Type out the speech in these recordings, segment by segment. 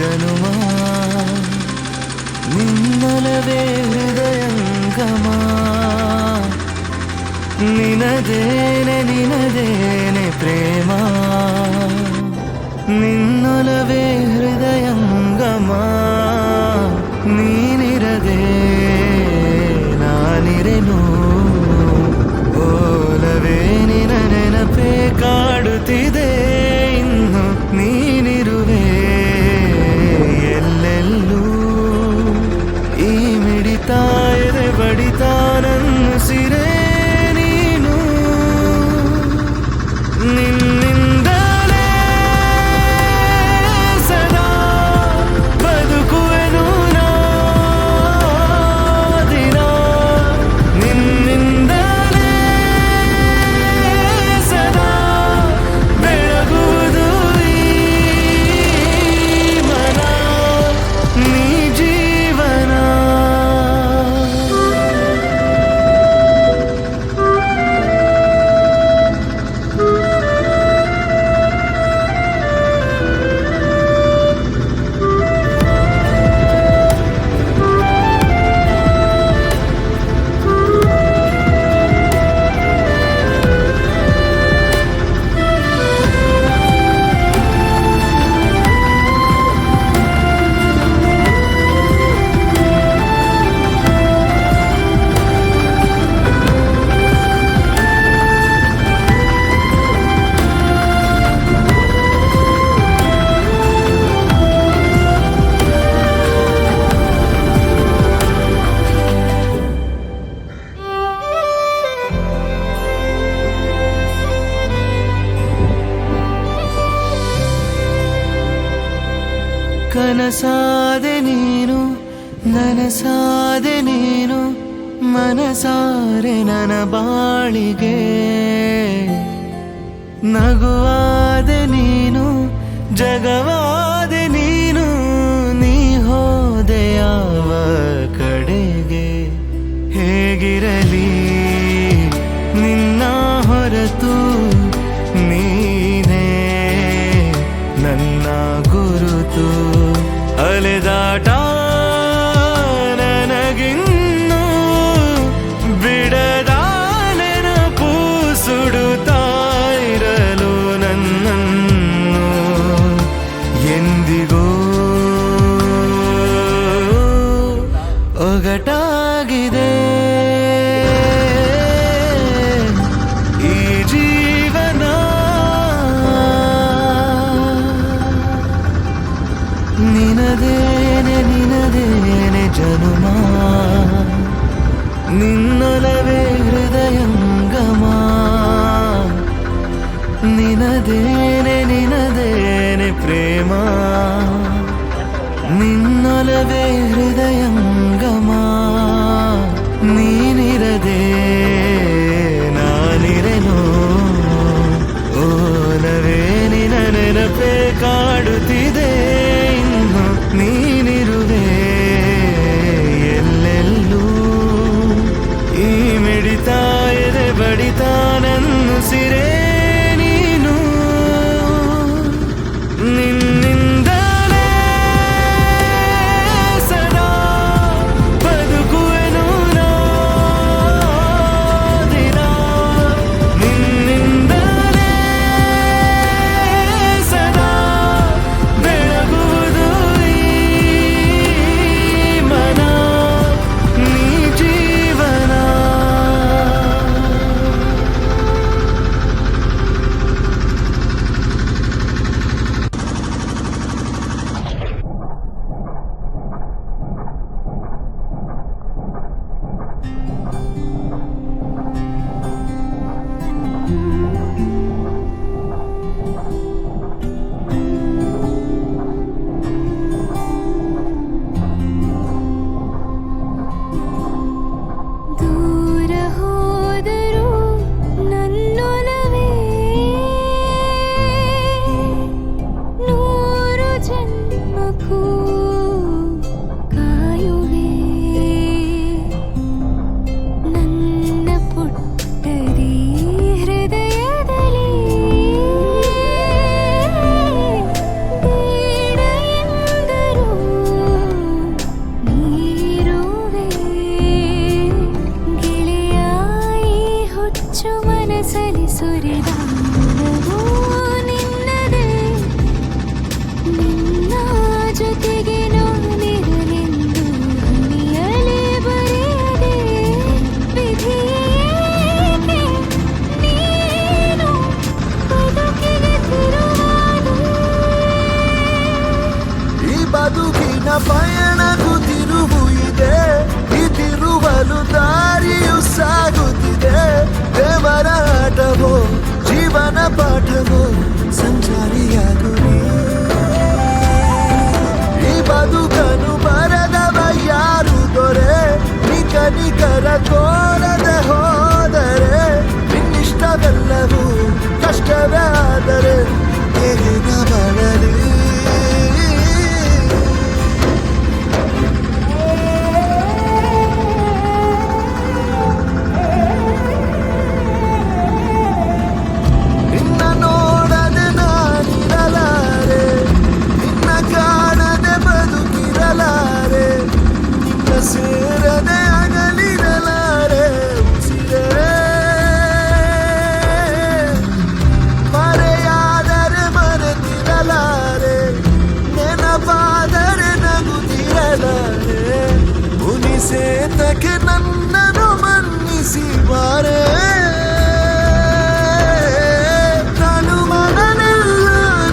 ಜನುಮ ನಿನ್ನೊಲವೇ ಹೃದಯಂಗಮ ನಿನದೇನೆ ಪ್ರೇಮ ನಿನ್ನೊಲವೇ ಹೃದಯಂಗಮ ನೀನಿರದೆ ನಾನಿರೆನು ಓಲವೇ ನಿನ ನೆನಪೇ ಕಾಡುತ್ತಿದೆ ಇನ್ನು ನೀನಿರುವೆ ಎಲ್ಲೆಲ್ಲೂ ಈ ಮಿಡಿತಾ ಎದೆ ಬಡಿತಾ ನನ್ನುಸಿರೇ ನೀನು ನಿನ್ನಿಂದಲೇ ಸದಾ ಬದುಕುವೆನು ನಾ ದಿನ ನಿನ್ನಿಂದಲೇ ಸದಾ ಬೆಳಗುವುದು ಈ ಮನ ನೀ ಜೀವನ ಕನಸಾದೆ ನೀನು ನನಸಾದೆ ನೀನು ಮನಸಾರೆ ನನ್ನ ಬಾಳಿಗೆ ನಗುವಾದೆ ನೀನು ಜಗವಾದೆ ನೀನು ನೀ ಹೋದೆ ಯಾವ ಕಡೆಗೆ ಹೇಗಿರಲಿ ನಿನ್ನ ಹೊರತು ನೀನೇ ನನ್ನ ಗುರುತು ಅಲೆದಾಟ ನನಗಿನ್ನು ಬಿಡದ ನೆನಪು ಸುಡುತ್ತಾ ಇರಲು ನನ್ನನ್ನು ಎಂದಿಗೂ ಒಗಟಾಗಿದೆ ಈ ಜೀವನ ನಿನದೇನೆ ಜನುಮ ನಿನ್ನೊಲವೇ ಹೃದಯಂಗಮ ನಿನದೇನೆ ಪ್ರೇಮ ನಿನ್ನೊಲವೇ ಹೃದಯಂಗಮ ನೀನಿರದೆ ನಾನಿರೆನು ಓಲವೇ ನಿನ ನೆನಪೇ ಕಾಡುತ್ತಿದೆ ಇನ್ನು ನೀನಿರುವೆ ಎಲ್ಲೆಲ್ಲೂ ಈ ಮಿಡಿತಾ ಎದೆ ಬಡಿತಾ ನನ್ನುಸಿರೇ ನೀನು ನಿನ್ನಿಂದಲೇ ಸದಾ ಬದುಕಿನ ಪಯಣಕ್ಕೂ ತಿರುವು ಇದೆ, ಈ ತಿರುವಲು ದಾರಿಯು ಸಾಗುತ್ತಿದೆ. ದೇವರ ಆಟವೋ ಜೀವನ ಪಾಠವೋ ಸಂಚಾರಿಯಾಗುವಿ. ಈ ಬದುಕನು ಬರೆದವ ಯಾರು ದೊರೆ, ನಿಕರ ಕೋರದೆ ಹೋದರೆ ನಿನ್ನಿಷ್ಟವೆಲ್ಲವೂ ಕಷ್ಟವೇ ಆದರೆ ಹೇಗೆ ಬಳಲಿ. ಸೇರದೆ ಅಗಲಿರಲಾರೆ ಉಸಿರೇ, ಮರೆಯಾದರೆ ಮರೆತಿರಲಾರೆ, ನೆನಪಾದರೆ ನಗುತ್ತಿರಲಾರೆ. ಮುನಿಸೇತಕ್ಕೆ ನನ್ನನ್ನು ಮನ್ನಿಸಿ ಬಾರೆ, ನಾನು ಮನನೆಲ್ಲ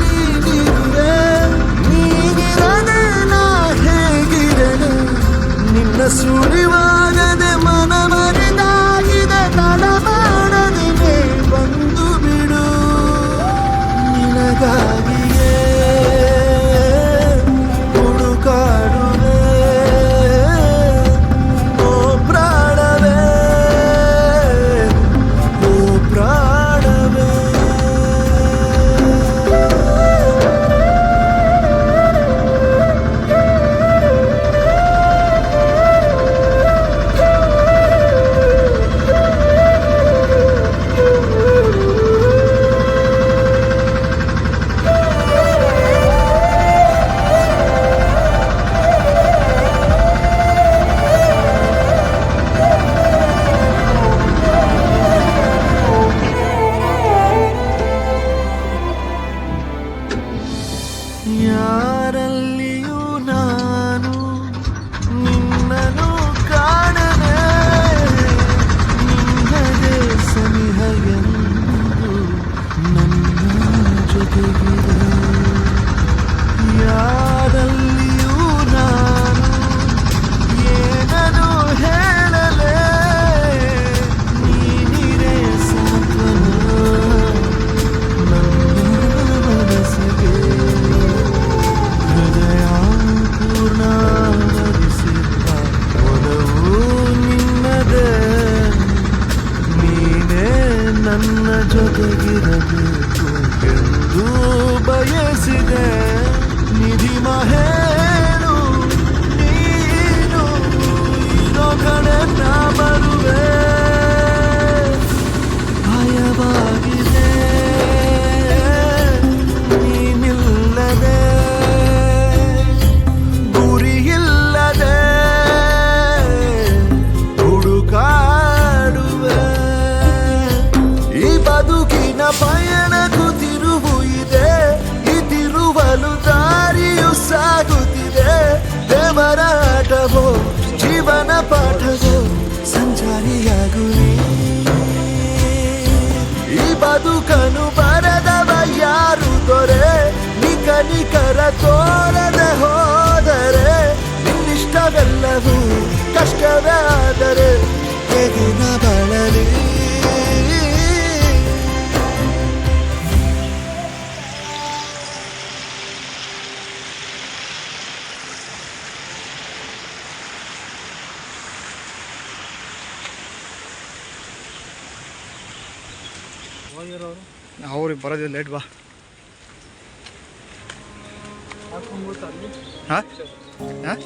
ನೀನಿರುವೆ, ನೀನಿರದೆ ನಾ ಹೇಗಿರಲು. ನಿನ್ನ ಸುಳಿವಾಗದೆ ಮನ ಮರೆದಾಗಿದೆ, ತಡ ಮಾಡದೆ ಬಂದು ಬಿಡು. ನಿನಗಾಗಿಯೇ ಹುಡುಕಾಡುವೆ ಓ ಪ್ರಾಣವೇ, ಓ ಪ್ರಾಣವೇ. ಯಾರಲ್ಲಿಯೂ ನಾನು ನಿನ್ನನ್ನು ಕಾಣನೆ, ನಿನ್ನದೇ ಸನಿಹ ಎಂದು ನನ್ನ ಜೊತೆಗಿದೆ. ಯಾರಲ್ಲಿಯೂ ನಾನು ಏನನ್ನು ಹೇಳಲೆ, ನೀನಿರೇ ಸಾಂತ್ವನ ನನ್ನ ಮನಸ್ಸಿಗೆ. ಹೃದಯ ಪೂರ್ಣವರಿಸಿಲ್ಲ ಒಲವು ನಿನ್ನದೇ, ನೀನೇ ನನ್ನ ಜೊತೆಗಿರಬೇಕು ಎಂದು ಬಯಸಿದೆ. ನಿಧಿ ಮಹೇನು ನೀನು ಇರೋ ಕಡೆ ನಾ ಬರುವೆ, ಭಯವಾಗಿದೆ ನೀನಿಲ್ಲದೆ, ಗುರಿಯಿಲ್ಲದೆ ಹುಡುಕಾಡುವೆ. ಈ ಬದುಕಿನ ಪಯಣಕ್ಕೂ ತಿರುವು ಇದೆ, ಈ ತಿರುವಲು ದಾರಿಯು ಸಾಗುತ್ತಿದೆ. ದೇವರ ಆಟವೋ ಜೀವನ ಪಾಠವೋ ಸಂಚಾರಿಯಾಗುವಿ. ಈ ಬದುಕನು ಬರೆದವ ಯಾರು ದೊರೆ, ನಿಕರ ತೋರದೆ ಹೋದರೆ ನಿನ್ನಿಷ್ಟವೆಲ್ಲವೂ ಕಷ್ಟವೇ ಆದರೆ ಹೇಗೆ ನಾ ಬಳಲಿ. ಅವ್ರಿಗೆ ಬರೋದಿಲ್ಲ, ಲೇಟ್ ಬಾ. ಹಾಂ ಹಾಂ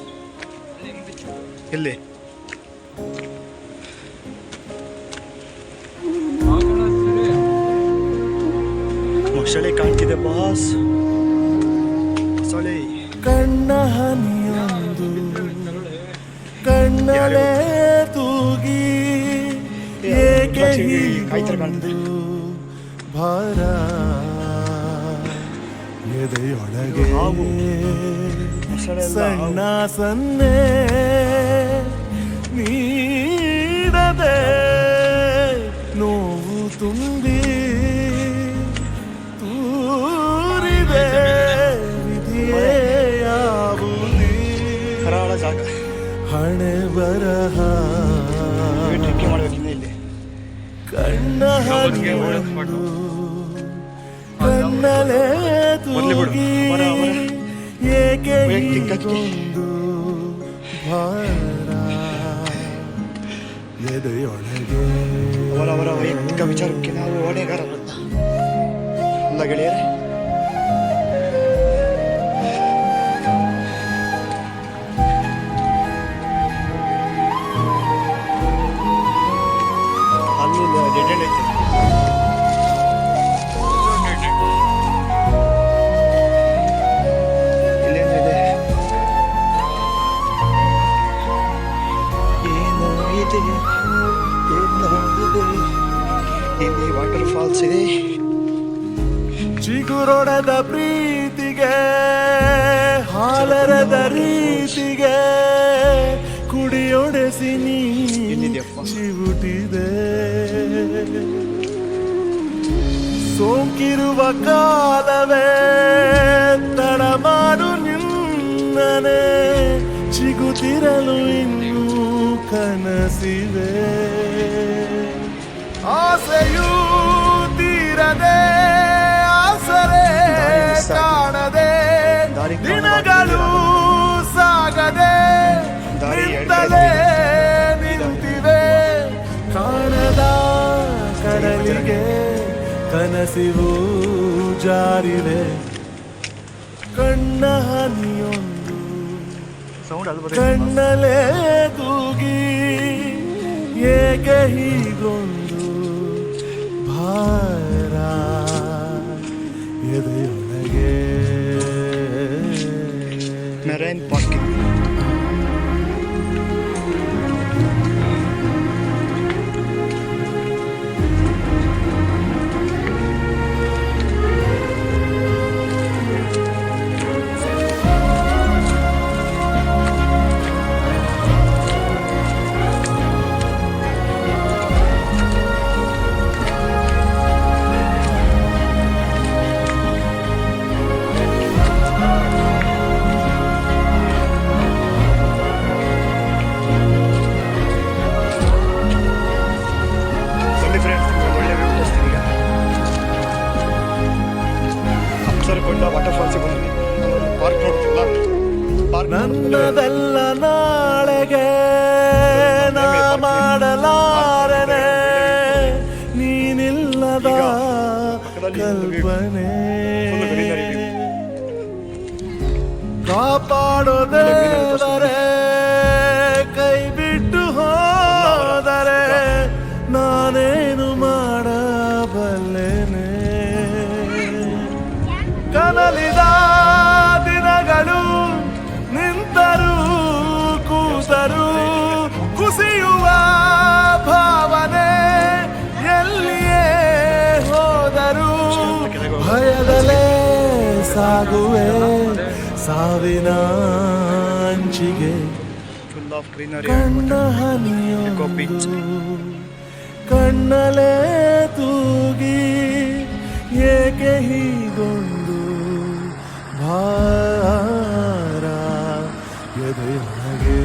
ಎಲ್ಲಿ ಮೊಸಳೆ ಕಾಣ್ತಿದೆ ಬಾಸ್, ಮೊಸಳೆ. ಕಣ್ಣ ಹನಿಯೊಂದು ಕಣ್ಣಲೆ ತೂಗಿ ಏಕೆ ಹೀಗೊಂದು ಭಾರ ಎದೆಯೊಳಗೆ ಸಣ್ಣ ಸನ್ನೆ ನೀಡದೆ ನೋವು ತುಂಬಿ ತೂರಿದೆ ವಿಧಿಯೇ ಯಾವುದು ಜಾಗ. ಹಣೆ ಬರಹ ಟ್ರಿಕ್ಕಿ ಮಾಡ್ಬೇಕಿಲ್ಲ ಇಲ್ಲಿ. ಕಣ್ಣ ಹನಿಯೊಂದು ಕಣ್ಣಲೇ ತೂಗಿ ಏಕೆ ಹೀಗೊಂದು ಭಾರ ಎದೆಯೊಳಗೆ. ಅವರವರ ವೈಯಕ್ತಿಕ ವಿಚಾರಕ್ಕೆ ನಾವು ಹೊಣೆಗಾರರಲ್ಲ ಅಲ್ಲ ಗೆಳೆಯರೆ. ಅಲ್ಲಿ ಡೆಡ್ ಎಂಡ್ ಐತೆ. ಇಲ್ಲೇನಿದೆ? ಏನೋ ಇದೆ, ಏನೋ ಇದೆ. ಇಲ್ಲಿ ವಾಟರ್ ಫಾಲ್ಸ್ ಇದೆ. ಚಿಗುರೊಡೆದ ಪ್ರೀತಿಗೆ ಹಾಲರದ ರೀತಿಗೆ ಕುಡಿಯೊಡೆಸಿ ನೀ ಎಲ್ಲಿದ್ಯಪ್ಪ? ಚಿವುಟಿದೆ. ಸೋಂಕಿರುವ ಕಾಲವೇ ತಡ ಮಾಡು ನಿನ್ನನೆ ಚಿಗುತ್ತಿರಲು ಇನ್ನೂ ಕನಸಿವೆ. ಆಸೆಯೂ ತೀರದೆ ಆಸರೆ ಕಾಣದೆ ದಿನಗಳು ಸಾಗದೆ ನಿಂತಲೇ ನಿಂತಿವೆ. ಕಾಣದ ಕಡಲಿಗೆ ಕನಸಿವು ಜಾರಿವೆ. ಕಣ್ಣ ಹನಿಯೊಂದು ಕಣ್ಣಲೇ ತೂಗಿ ಏಕೆ ಹೀಗೊಂದು ಭಾರ ಎದೆಯೊಳಗೆ. Marine park. ವಾಟರ್ ಫಾಲ್ಸ್ ಬಂದ್ವಿ. ಪಾರ್ಕ್ ನೋಡ್ತಿಲ್ಲ. ನನ್ನದೆಲ್ಲ ನಾಳೆಗೆ ನಾ ಮಾಡಲಾರನೆ ನೀನಿಲ್ಲದ ಕಲ್ಪನೆ. ಕಾಪಾಡೋದೇವರೇ ಕೈ ಬಿಟ್ಟು ಹೋದರೆ ನಾನೇನು ಮಾಡಬಲ್ಲೆನೆ. ಕನಲಿದ ದಿನಗಳು ನಿಂತರೂ ಕೂತರೂ ಕುಸಿಯುವ ಭಾವನೆ ಎಲ್ಲಿಯೇ ಹೋದರೂ ಭಯದಲೇ ಸಾಗುವೆ ಸಾವಿನ ಅಂಚಿಗೆ. Full of greenery. ಕಣ್ಣ ಹನಿಯೊಂದು ಕಣ್ಣಲೇ ತೂಗಿ ಏಕೆ ಹೀಗೊಂದು ಭಾರ ಎದೆಯೊಳಗೆ.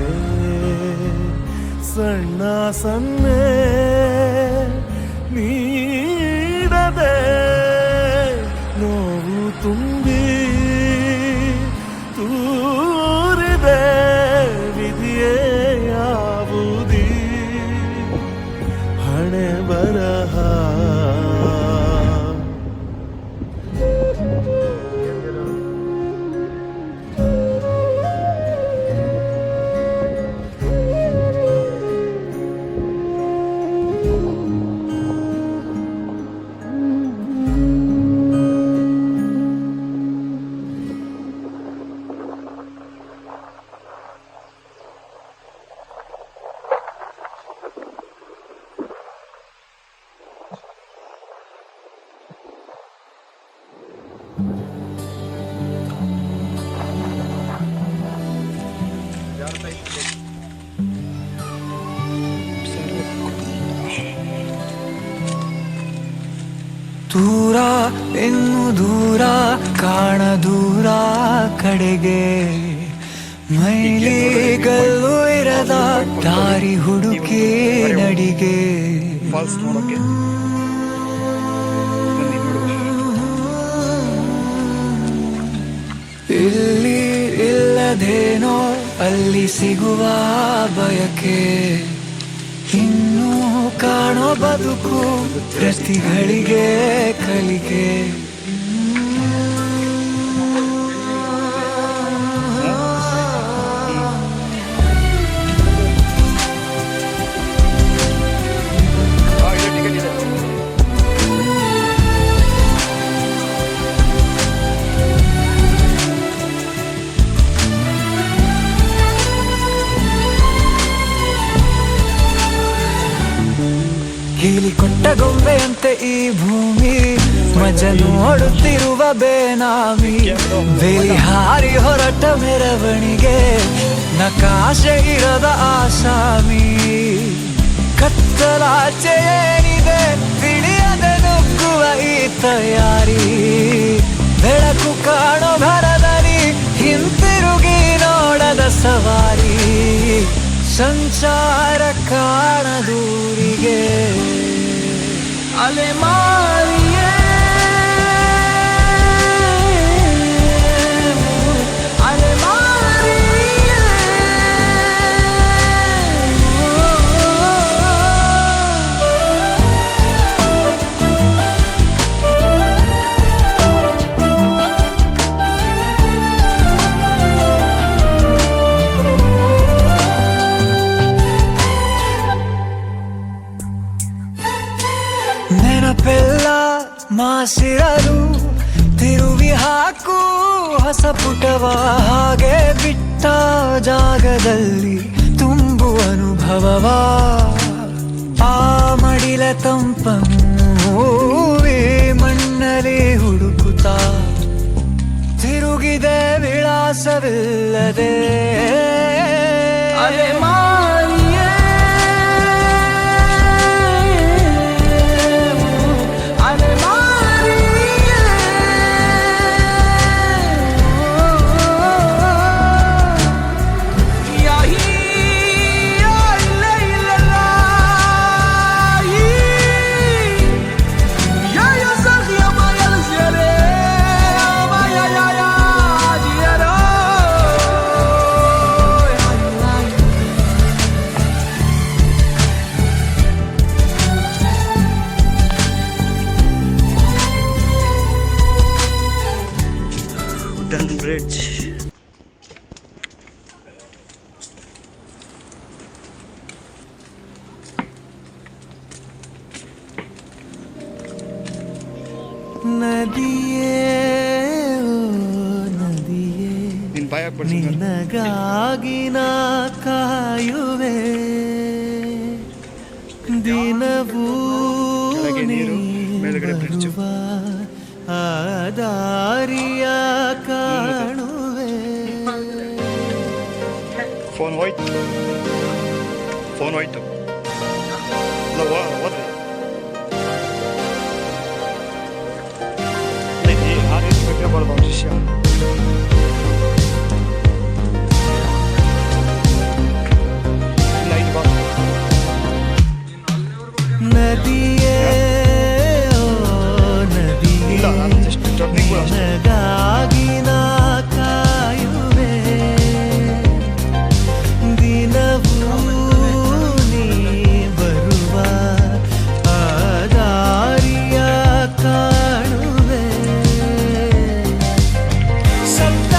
ಸಣ್ಣ ಸನ್ನೆ ನೀಡದೆ ನೋವು ತುಂಬಿ ತೂರಿದೆ ವಿಧಿಯೇ ಯಾವುದೀ ಹಣೆ ಬರಹ. ದೂರ ಇನ್ನು ದೂರ ಕಾಣ ದೂರ ಕಡೆಗೆ ಮೈಲಿಗಳ ಇಲ್ಲದ ದಾರಿ ಹುಡುಕಿ ನಡಿಗೆ ಫಾಲ್ಸ್ ನೋಡೋಕ್ಕೆ ಬನ್ನಿ ನೋಡುವ. ಇಲ್ಲಿ ಇಲ್ಲದೇನೋ ಅಲ್ಲಿ ಸಿಗುವ ಬಯಕೆ, ಇನ್ನೂ ಕಾಣೋ ಬದುಕು ಪ್ರತಿಗಳಿಗೆ ಕಲಿಕೆ. ಇದು ಟಿಕೆಟ್ ಇದೆ. ಹೀಲಿ ಕೊಟ್ಟ ಗೊಂಬೆಯಂತೆ ಈ ಭೂಮಿ ಮಜ ನೋಡುತ್ತಿರುವ ಬೇನಾಮಿ. ಬೇಲಿ ಹಾರಿ ಹೊರಟ ಮೆರವಣಿಗೆ ನಕಾಶೆ ಇರದ ಆಸಾಮಿ. ಕತ್ತಲಾಚೆ ಏನಿದೆ ತಿಳಿಯದೆ ನುಗ್ಗುವ ಈ ತಯಾರಿ. ಬೆಳಕು ಕಾಣೋ ಭರದಲ್ಲಿ ಹಿಂತಿರುಗಿ ನೋಡದ ಸವಾರಿ. ಸಂಚಾರ ಕಾಣದೂರಿಗೆ ಅಲೆಮಾರಿಯೇ ಅಲೆಮಾರಿಯೇ. ನೆನಪೆಲ್ಲ ಮಾಸಿರಲು ತಿರುವಿ ಹಾಕು ಹೊಸ ಪುಟವ. ಹಾಗೆ ಬಿಟ್ಟ ಜಾಗದಲ್ಲಿ ತುಂಬು ಅನುಭವವ. ಆ ಮಡಿಲ ತಂಪನ್ನು ಈ ಮಣ್ಣಲ್ಲಿ ಹುಡುಕುತ್ತಾ ತಿರುಗಿದೆ ವಿಳಾಸವಿಲ್ಲದೆ. ಅಲೆಮಾರಿಯೇ ಅಲೆಮಾರಿಯೇ. ಯಾಹೀ ಯಾ ಇಲ್ಲ ಇಲ್ಲಲ್ಲ ಯಾ ಯಾ ಸಖಿಯ ಮಾಯಲ್ ಜರೆ ಮಾಯಾ ಯಾ ಯಾ ಜಿಯರೋ. Wooden bridge. ನದಿಯೇ ಓ ನದಿಯೇ, ನಿನ್ ಬಾಯ್ ಹಾಕ್ಬಿಡ್ತೀನಿ. ನಿನಗಾಗಿ ನಾ ಕಾಯುವೆ ದಿನವೂ. ಕೆಳಗೆ ನೀರು, ಮೇಲ್ಗಡೆ ಬ್ರಿಡ್ಜ್. ಬರುವ ಆ ದಾರಿಯ ಕಾಣುವೆ. ಫೋನ್ ಹೋಯ್ತು. ಫೋನ್ ಹೋಯ್ತು. ಇಲ್ಲ ಹೋದ್ರಿ. ಆ ರೀತಿ ಬಿಟ್ಟರೆ ಬರೋದು ಒಂದು ವಿಷಯ. ಇಲ್ಲ ಇದು ಬಾ. ನದಿಯೇ ಓ ನದಿಯೇ, ಇಲ್ಲ ನಾನು ಜಸ್ಟ್ ಟರ್ನಿಂಗ್ ಕೂಡ ಅಷ್ಟೇ. ನಿನಗಾಗಿ ನಾ ಕಾಯುವೆ ದಿನವೂ ನೀ ಬರುವ ಆ ದಾರಿಯ ಕಾಣುವೆ. ಸತ್ತ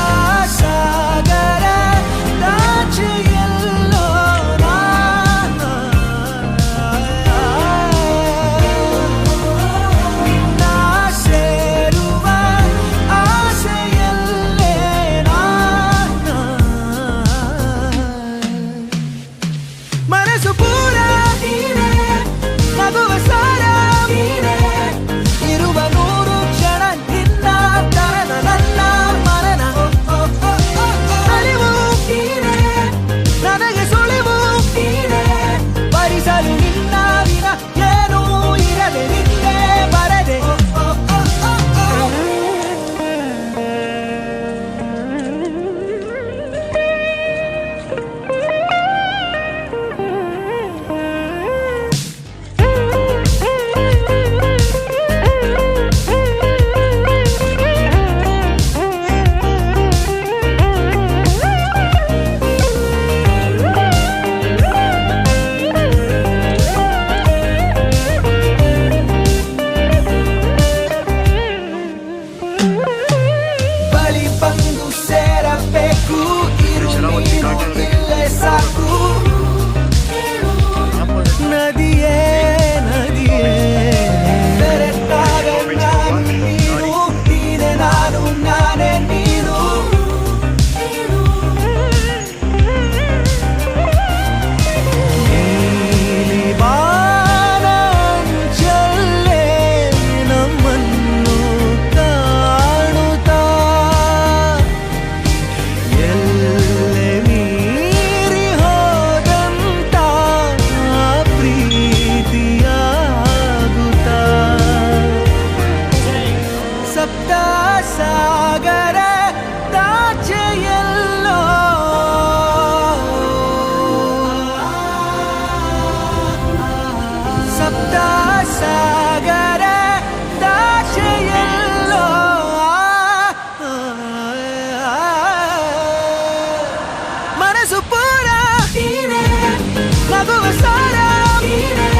ಆಗುವ ಸಾರ ನೀನೇ.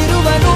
ಇರುವನು